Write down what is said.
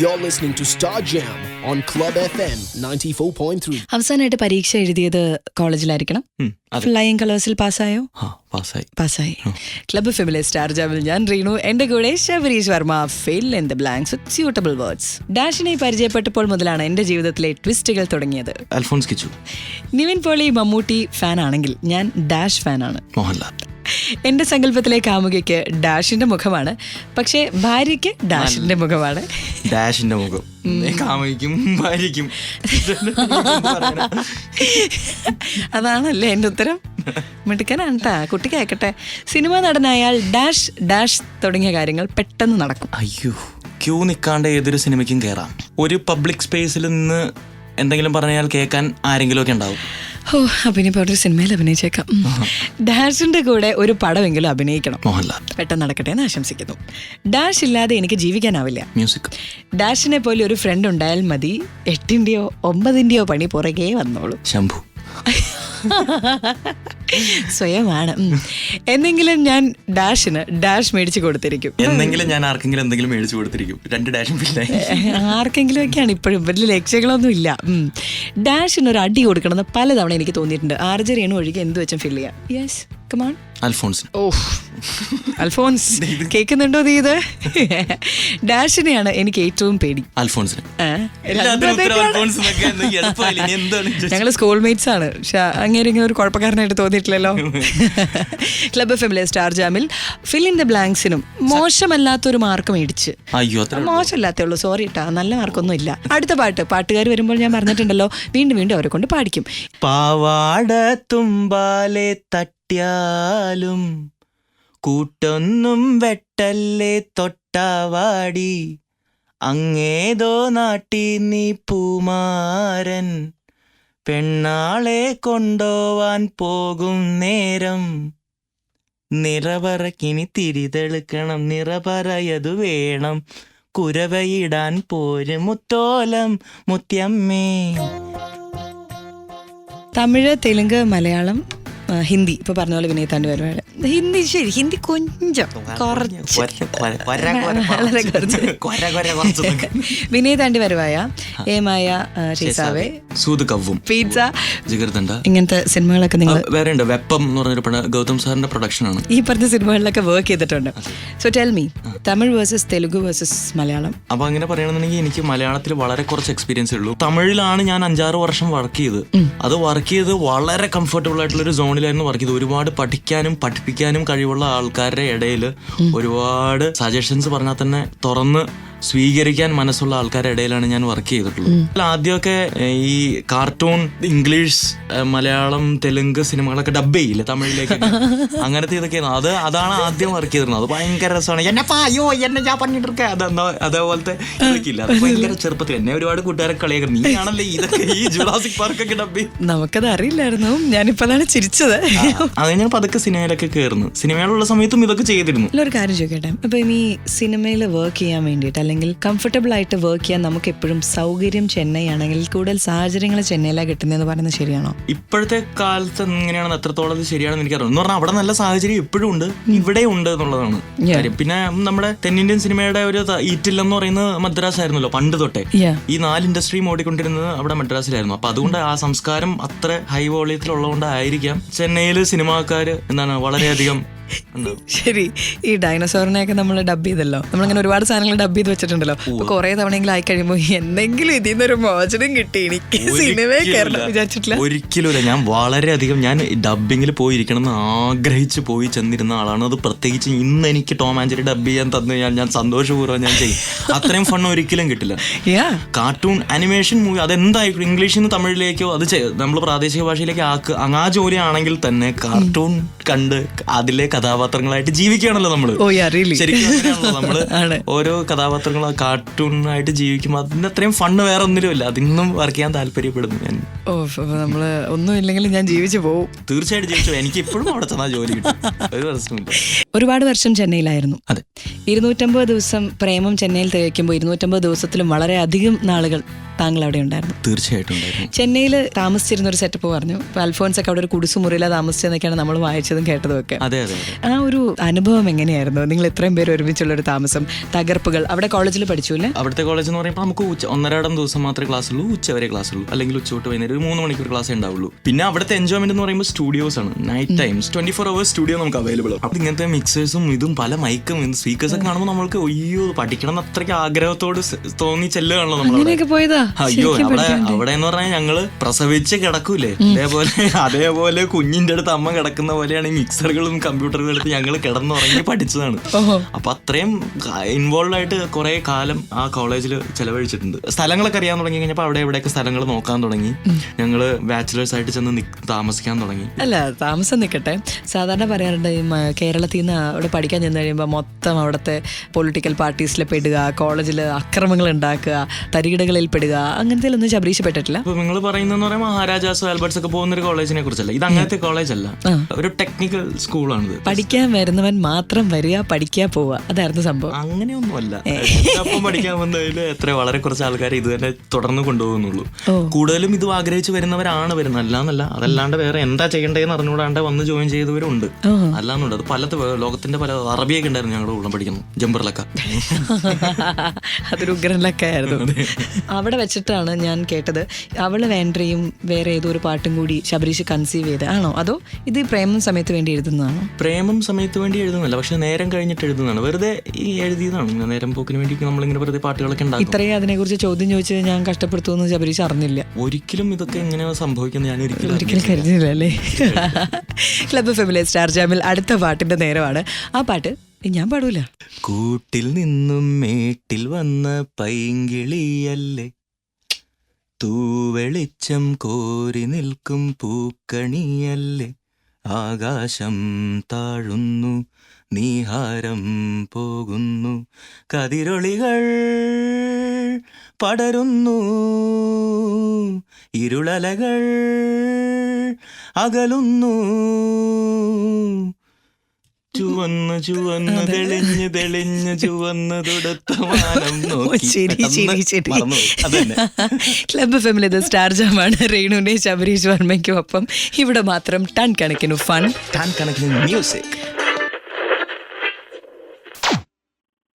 You're listening to Star Jam on Club FM 94.3. അവസാനമായിട്ട് പരീക്ഷ എഴുതിയത് കോളേജിലായിരിക്കണം. ഫ്ലൈയിങ് കളേഴ്സിൽ പാസ്സായോ? പാസ്സായി. ക്ലബ് ഫെമിലെ സ്റ്റാർ ജാമിൽ ഞാൻ റീനു, എന്റെ കൂടെ Shabareesh Varma. Fill in the blanks with suitable words. ഡാഷിനെ പരിചയപ്പെട്ടപ്പോൾ മുതലാണ് എന്റെ ജീവിതത്തിലെ ട്വിസ്റ്റുകൾ തുടങ്ങിയത്. അൽഫോൺസ് കിച്ചു. നിവിൻ പോളി മമ്മൂട്ടി ഫാൻ ആണെങ്കിൽ ഞാൻ ഡാഷ് ഫാനാണ്. മോഹൻലാൽ. എന്റെ സങ്കല്പത്തിലെ കാമുകയ്ക്ക് ഡാഷിന്റെ മുഖമാണ്, പക്ഷേ ഭാര്യയ്ക്ക് ഡാഷിന്റെ മുഖമാണ്. ഡാഷിന്റെ മുഖം കാമുകയ്ക്കും ഭാര്യയ്ക്കും. അതാണല്ലേ എന്റെ ഉത്തരം? മിടുക്കനാണ് ട്ടാ, കുട്ടി കേക്കട്ടെ. സിനിമ നടനായാൽ ഡാഷ് ഡാഷ് തുടങ്ങിയ കാര്യങ്ങൾ പെട്ടെന്ന് നടക്കും. അയ്യോ, ക്യൂ നിൽക്കാണ്ട് ഏതൊരു സിനിമയ്ക്കും കയറാം. ഒരു പബ്ലിക് സ്പേസിൽ നിന്ന് എന്തെങ്കിലും പറഞ്ഞാൽ കേൾക്കാൻ ആരെങ്കിലും ഒക്കെ ഉണ്ടാവും. ഓ, അപ്പൊ ഇനിയിപ്പോൾ ഒരു സിനിമയിൽ അഭിനയിച്ചേക്കാം. ഡാഷിന്റെ കൂടെ ഒരു പടമെങ്കിലും അഭിനയിക്കണം. മോഹൻലാൽ. പെട്ടെന്ന് നടക്കട്ടെ എന്ന് ആശംസിക്കുന്നു. ഡാഷ് ഇല്ലാതെ എനിക്ക് ജീവിക്കാനാവില്ല. മ്യൂസിക്. ഡാഷിനെ പോലെ ഒരു ഫ്രണ്ട് ഉണ്ടായാൽ മതി, 8ന്റെയോ 9ന്റെയോ പണി പുറകെ വന്നോളൂ. ശംഭു. സ്വയമാണ്. എന്തെങ്കിലും ഞാൻ ഡാഷിന് ഡാഷ് മേടിച്ചു കൊടുത്തിരിക്കും. എന്തെങ്കിലും ഞാൻ ആർക്കെങ്കിലും എന്തെങ്കിലും മേടിച്ചു കൊടുത്തിരിക്കും. 2 ഡാഷും ഫില്ലായി. ആർക്കെങ്കിലും ഒക്കെയാണ്, ഇപ്പോഴും വലിയ ലക്ഷ്യങ്ങളൊന്നും ഇല്ല. ഡാഷിന് ഒരു അടി കൊടുക്കണമെന്ന് പലതവണ എനിക്ക് തോന്നിയിട്ടുണ്ട്. ആർജറിയാണ് ഒഴികെ എന്ത് വെച്ചും ഫില്ല് ചെയ്യാം. Yes, come on. അൽഫോൺസ്. ഓ, അൽഫോൺസ് കേൾക്കുന്നുണ്ടോ നീ? ഇത് ഡാഷിനെയാണ് എനിക്ക് ഏറ്റവും പേടി. അൽഫോൺസിന്. ഞങ്ങൾ സ്കൂൾ മേറ്റ്സ് ആണ്, പക്ഷെ അങ്ങനെ ഇങ്ങനെ ഒരു കുഴപ്പക്കാരനായിട്ട് തോന്നിയിട്ടില്ലല്ലോ. ക്ലബ് ഫെമിലെ സ്റ്റാർ ജാമിൽ ഫിൽ ഇൻ ദ ബ്ലാങ്ക്സിനും മോശമല്ലാത്തൊരു മാർക്ക് മേടിച്ച്. മോശമല്ലാത്തേ ഉള്ളൂ, സോറി ട്ടാ, നല്ല മാർക്കൊന്നും ഇല്ല. അടുത്ത പാട്ടുകാർ വരുമ്പോൾ ഞാൻ പറഞ്ഞിട്ടുണ്ടല്ലോ, വീണ്ടും വീണ്ടും അവരെ കൊണ്ട് പാടിക്കും. പാവാട തുമ്പാലെ തട്ടിയാലും കൂട്ടൊന്നും വെട്ടല്ലേ തൊട്ടാവാടി, അങ്ങേതോ നാട്ടി നീ പൂമാരൻ, പെണ്ണാളെ കൊണ്ടോവാൻ പോകും നേരം, നിറപറക്കിനി തിരിതെളുക്കണം, നിറപറയതു വേണം, കുരവയിടാൻ പോരും മുത്തോലം മുത്യമ്മേ. തമിഴ്, തെലുങ്ക്, മലയാളം, ഹിന്ദി. ഇപ്പൊ പറഞ്ഞ പോലെ വിനയ് താണ്ടി വരുവാണ്. ഹിന്ദി ശരി, ഹിന്ദി കൊഞ്ചം വിനയ് താണ്ടി വരുവായ ഏമായ ഷീസാവേ, പിസ്സ, ഇങ്ങനത്തെ സിനിമകളൊക്കെ നിങ്ങൾ വേറെ ഉണ്ട്. വെപ്പം എന്ന് പറഞ്ഞൊരു ഗൗതം സാറിന്റെ പ്രൊഡക്ഷൻ ആണ്. ഈ പറഞ്ഞ സിനിമകളിലൊക്കെ വർക്ക് ചെയ്തിട്ടുണ്ട്. So tell me, Tamil versus Telugu versus Malayalam. അപ്പൊ അങ്ങനെ പറയണമെന്നുണ്ടെങ്കിൽ എനിക്ക് മലയാളത്തിൽ വളരെ കുറച്ച് എക്സ്പീരിയൻസ് ഉള്ളൂ. തമിഴിലാണ് ഞാൻ 5-6 വർഷം വർക്ക് ചെയ്ത്. അത് വർക്ക് ചെയ്ത് വളരെ കംഫർട്ടബിൾ ആയിട്ടുള്ള ഒരു സോണിലായിരുന്നു വർക്ക് ചെയ്ത്. ഒരുപാട് പഠിക്കാനും പഠിപ്പിക്കാനും കഴിവുള്ള ആൾക്കാരുടെ ഇടയിൽ ഒരുപാട് സജഷൻസ് പറഞ്ഞാൽ തന്നെ തുറന്ന് സ്വീകരിക്കാൻ മനസ്സുള്ള ആൾക്കാരുടെ ഇടയിലാണ് ഞാൻ വർക്ക് ചെയ്തിട്ടുള്ളത്. ആദ്യമൊക്കെ ഈ കാർട്ടൂൺ ഇംഗ്ലീഷ്, മലയാളം, തെലുങ്ക് സിനിമകളൊക്കെ ഡബ് ചെയ്യില്ല തമിഴിലേക്ക്, അങ്ങനത്തെ ഇതൊക്കെയായിരുന്നു. അതാണ് ആദ്യം വർക്ക് ചെയ്തിരുന്നത്. അത് ഭയങ്കര രസമാണ്. എന്നെ ഞാൻ പണിയിട്ടിരിക്കുക അതേപോലത്തെ ഇതൊക്കെയില്ല. അത് ഭയങ്കര ചെറുപ്പത്തിൽ എന്നെ ഒരുപാട് കൂട്ടുകാരെ കളിയാക്കുന്നു, നീ ആണല്ലേ ഇതൊക്കെ ഈ ജുറാസിക് പാർക്കൊക്കെ ഡബ് ചെയ്യും. നമുക്കത് അറിയില്ലായിരുന്നു. ഞാനിപ്പോഴാണ് ചിരിച്ചത്. അത് ഞാൻ പതുക്കെ സിനിമയിലൊക്കെ കയറുന്നു. സിനിമയിലുള്ള സമയത്തും ഇതൊക്കെ ചെയ്തിരുന്നു. ഒരു കാര്യം ചോദിക്കട്ടെ, ഇപ്പൊ ഈ സിനിമയിൽ വർക്ക് ചെയ്യാൻ വേണ്ടിയിട്ട് അല്ലെങ്കിൽ കംഫർട്ടബിൾ ആയിട്ട് വർക്ക് ചെയ്യാൻ നമുക്ക് എപ്പോഴും സൗകര്യം ചെന്നൈ ആണെങ്കിൽ കൂടുതൽ സാഹചര്യങ്ങൾ ചെന്നൈയിലാണ് കിട്ടുന്നതെന്ന് പറയുന്നത് ശരിയാണോ? ഇപ്പോഴത്തെ കാലത്ത് എങ്ങനെയാണെന്ന് എത്രത്തോളം അത് ശരിയാണെന്ന് എനിക്കറിയാം. എന്ന് പറഞ്ഞാൽ അവിടെ നല്ല സാഹചര്യം ഇപ്പോഴും ഉണ്ട്, ഇവിടെ ഉണ്ട് എന്നുള്ളതാണ് കാര്യം. പിന്നെ നമ്മുടെ തെന്നിന്ത്യൻ സിനിമയുടെ ഒരു ഈറ്റില്ലെന്ന് പറയുന്നത് മദ്രാസ് ആയിരുന്നല്ലോ പണ്ട് തൊട്ടേ. ഈ 4 ഇൻഡസ്ട്രിയും ഓടിക്കൊണ്ടിരുന്നത് അവിടെ മദ്രാസിലായിരുന്നു. അപ്പൊ അതുകൊണ്ട് ആ സംസ്കാരം അത്ര ഹൈ വോളിയത്തിലുള്ളതുകൊണ്ടായിരിക്കാം ചെന്നൈയിൽ സിനിമാക്കാര് വളരെയധികം. ശരി, ഈ ഡൈനോസോറിനെയൊക്കെ നമ്മൾ ഡബ് ചെയ്തല്ലോ, നമ്മളിങ്ങനെ ഒരുപാട് സാധനങ്ങൾ ഡബ് ചെയ്ത് വെച്ചിട്ടുണ്ടല്ലോ. അപ്പൊ കുറെ തവണയെങ്കിലും ആയി കഴിയുമ്പോൾ എന്തെങ്കിലും ഇതിൽ നിന്നൊരു മോചനം കിട്ടി എനിക്ക് സിനിമയെ കയറണം വിചാരിച്ചിട്ടില്ല. ഒരിക്കലും ഞാൻ വളരെയധികം ഞാൻ ഡബിങ്ങിൽ പോയിരിക്കണം എന്ന് ആഗ്രഹിച്ച് പോയി ചെന്നിരുന്ന ആളാണ്. അത് പ്രത്യേകിച്ച് ഇന്ന് എനിക്ക് ടോം ആൻഡ് ജെറി ഡബ് ചെയ്യാൻ തന്നു ഞാൻ സന്തോഷപൂർവ്വം ഞാൻ ചെയ്യും. അത്രയും ഫണ്ട് ഒരിക്കലും കിട്ടില്ല. കാർട്ടൂൺ അനിമേഷൻ മൂവി അതെന്തായിരിക്കും ഇംഗ്ലീഷിൽ നിന്ന് തമിഴിലേക്കോ അത് നമ്മൾ പ്രാദേശിക ഭാഷയിലേക്ക് ആ ജോലി ആണെങ്കിൽ തന്നെ കാർട്ടൂൺ കണ്ട് അതിലെ കഥാപാത്രങ്ങളായിട്ട് ജീവിക്കുകയാണല്ലോ നമ്മള്. ശരിക്കും നമ്മള് ഓരോ കഥാപാത്രങ്ങളും കാർട്ടൂണായിട്ട് ജീവിക്കുമ്പോൾ അതിന്റെ അത്രയും ഫണ്ട് വേറെ ഒന്നിലും ഇല്ല. അതിന്നും വർക്ക് ചെയ്യാൻ താല്പര്യപ്പെടുന്നു ഞാൻ. ഓ, നമ്മള് ഒന്നും ഇല്ലെങ്കിലും ഞാൻ ജീവിച്ചു പോവും. തീർച്ചയായിട്ടും ജീവിച്ചു. എനിക്ക് ഇപ്പോഴും അവിടെ ചെന്നാൽ ജോലി കിട്ടും, ഒരു പ്രശ്നമില്ല. ഒരുപാട് വർഷം ചെന്നൈയിലായിരുന്നു. അതെ. 250 ദിവസം പ്രേമം ചെന്നൈയിൽ തികയ്ക്കുമ്പോൾ 250 ദിവസത്തിലും വളരെ അധികം നാളുകൾ താങ്കൾ അവിടെ ഉണ്ടായിരുന്നു. തീർച്ചയായിട്ടും ഉണ്ടായിരുന്നു. ചെന്നൈയിൽ താമസിച്ചിരുന്ന ഒരു സെറ്റപ്പ് പറഞ്ഞു. അൽഫോൻസ് ഒക്കെ അവിടെ ഒരു കുടിസുമുറിയില താമസിച്ചെന്നൊക്കെയാണ് നമ്മൾ വായിച്ചതും കേട്ടതും ഒക്കെ. അതെ അതെ. ആ ഒരു അനുഭവം എങ്ങനെയായിരുന്നു? നിങ്ങൾ ഇത്രയും പേര് ഒരുമിച്ചുള്ള ഒരു താമസം, തകർപ്പുകൾ. അവിടെ കോളേജിൽ പഠിച്ചു അല്ലേ? അവിടുത്തെ കോളേജ് എന്ന് പറയുമ്പോൾ നമുക്ക് 1.5 ദിവസം മാത്രമേ ക്ലാസ് ഉള്ളൂ, ഉച്ച വരെ ക്ലാസ് ഉള്ളൂ, അല്ലെങ്കിൽ ഉച്ച തൊട്ട് വൈകുന്നേരം ഒരു 3 മണിക്കൂർ ക്ലാസ് ഉണ്ടാവുള്ളൂ. പിന്നെ അവിടുത്തെ എൻജോയ്മെന്റ് എന്ന് പറയുമ്പോൾ സ്റ്റുഡിയോസ് ആണ്. നൈറ്റ് ടൈംസ് 24 hours സ്റ്റുഡിയോ നമുക്ക് അവൈലബിൾ ആണ്. അപ്പോൾ ഇങ്ങനത്തെ മിക്സേഴ്സും ഇതും പല മൈക്കും സ്പീക്കേഴ്സ് ഒക്കെ കാണുമ്പോൾ നമ്മൾക്ക് അയ്യോ പഠിക്കണം എന്ന് അത്രയ്ക്ക് ആഗ്രഹത്തോട് തോന്നി ചെല്ലുകയാണല്ലോ നമ്മൾ. അങ്ങനെയൊക്കെ പോയതാ? അയ്യോ അവിടെ എന്ന് പറഞ്ഞാൽ ഞങ്ങള് പ്രസവിച്ച് കിടക്കൂലേ, അതേപോലെ കുഞ്ഞിന്റെ അടുത്ത് അമ്മ കിടക്കുന്ന പോലെയാണ് ഈ മിക്സറുകളും കമ്പ്യൂട്ടറുകളും എടുത്ത് ഞങ്ങൾ കിടന്നുറങ്ങി പഠിച്ചതാണ്. അപ്പൊ അത്രയും ഇൻവോൾവ് ആയിട്ട് കുറെ കാലം ആ കോളേജിൽ ചെലവഴിച്ചിട്ടുണ്ട്. സ്ഥലങ്ങളൊക്കെ അറിയാൻ തുടങ്ങി കഴിഞ്ഞപ്പോൾ അവിടെ എവിടെയൊക്കെ സ്ഥലങ്ങൾ നോക്കാൻ തുടങ്ങി. ഞങ്ങള് ബാച്ചിലേഴ്സ് ആയിട്ട് ചെന്ന് താമസിക്കാൻ തുടങ്ങി. അല്ല, താമസം നിൽക്കട്ടെ. സാധാരണ പറയാറുണ്ട് ഈ കേരളത്തിൽ നിന്ന് അവിടെ പഠിക്കാൻ ചെന്ന് കഴിയുമ്പോൾ മൊത്തം അവിടുത്തെ പൊളിറ്റിക്കൽ പാർട്ടീസിൽ പെടുക, കോളേജിൽ അക്രമങ്ങൾ ഉണ്ടാക്കുക, തരികിടകളിൽ പെടുക, അങ്ങനത്തെ ഒന്നും ശബരീഷ് പെട്ടിട്ടില്ല. അപ്പൊ നിങ്ങൾ പറയുന്നതെന്ന് പറയുമ്പോൾ മഹാരാജാസോ ആൽബർട്ട്സ് ഒക്കെ പോകുന്ന ഒരു കോളേജിനെ കുറിച്ചല്ല. ഇത് അങ്ങനത്തെ കോളേജ് അല്ല, ഒരു ടെക്നിക്കൽ സ്കൂളാണിത്. പഠിക്കാൻ വരുന്നവൻ മാത്രം വരിക, പഠിക്കാൻ പോവുക, അതായിരുന്നു സംഭവം. അങ്ങനെയൊന്നുമല്ല. അപ്പം പഠിക്കാൻ വന്നതിൽ വളരെ കുറച്ച് ആൾക്കാർ ഇത് തന്നെ തുടർന്ന് കൊണ്ടുപോകുന്നുള്ളൂ. കൂടുതലും ഇത് ആഗ്രഹിച്ച് വരുന്നവരാണ് വരുന്നത്, അല്ലാന്നല്ല. അതല്ലാണ്ട് വേറെ എന്താ ചെയ്യേണ്ടതെന്ന് അറിഞ്ഞുകൂടാണ്ട് വന്ന് ജോയിൻ ചെയ്തവരുണ്ട്. അല്ലാന്നുണ്ട്. അത് പല ലോകത്തിന്റെ പല അറബിയൊക്കെ ഉണ്ടായിരുന്നു ഞങ്ങളുടെ കൂടെ പഠിക്കുന്നു. ജംബറിലൊക്കെ അതൊരു ഉഗ്രനിലൊക്കെ ആയിരുന്നു. അവിടെ വെച്ചിട്ടാണ് ഞാൻ കേട്ടത് അവള് വേണ്ടയും വേറെ ഏതോ ഒരു പാട്ടും കൂടി ശബരീഷ് കൺസീവ് ചെയ്ത് ആണോ, അതോ ഇത് പ്രേമം സമയത്ത് വേണ്ടി എഴുതുന്നതാണോ? പ്രേമം സമയത്ത് വേണ്ടി എഴുതുന്നല്ല, പക്ഷെ നേരം കഴിഞ്ഞിട്ട് എഴുതുന്നതാണ്. വെറുതെ ഈ എഴുതിയതാണ്. നേരം പോക്കിന് വേണ്ടി നമ്മളിങ്ങനെ വെറുതെ പാട്ടുകളൊക്കെ ഉണ്ടാക്കും. ഇത്രയും അതിനെക്കുറിച്ച് ചോദ്യം ചോദിച്ചത് ഞാൻ കഷ്ടപ്പെടുത്തുമെന്ന് ശബരീഷ് അറിഞ്ഞില്ല. ഒരിക്കലും ഇതൊക്കെ എങ്ങനെയാണ് സംഭവിക്കുന്നത് ഞാൻ ഒരിക്കലും കരുതിയില്ല അല്ലേ? ക്ലബ് ഫെമിലെ സ്റ്റാർ ജാമിൽ അടുത്ത പാട്ടിന്റെ നേരമാണ്. ആ പാട്ട് ഞാൻ പാടൂല. കൂട്ടിൽ നിന്നും മേട്ടിൽ വന്ന പൈങ്കിളിയല്ലേ, തൂവെളിച്ചം കോരി നിൽക്കും പൂക്കണിയല്ലേ, ആകാശം താഴുന്നു നീഹാരം പോകുന്നു, കതിരൊളികൾ പടരുന്നു, ഇരുളലകൾ അകലുന്നു, ചുവന്ന് ചുവന്ന് തെളിഞ്ഞ് തെളിഞ്ഞ് ചുവന്ന് തൊടുത്ത മാനം നോക്കി. ക്ലബ് ഫെമിലെ സ്റ്റാർ ജാമാണ്. രേണുവിന്റെ ശബരീഷ് വർമ്മയ്ക്കും ഒപ്പം ഇവിടെ മാത്രം ടൺ കണക്കിന് ഫൺ, ടൺ കണക്കിന് മ്യൂസിക്.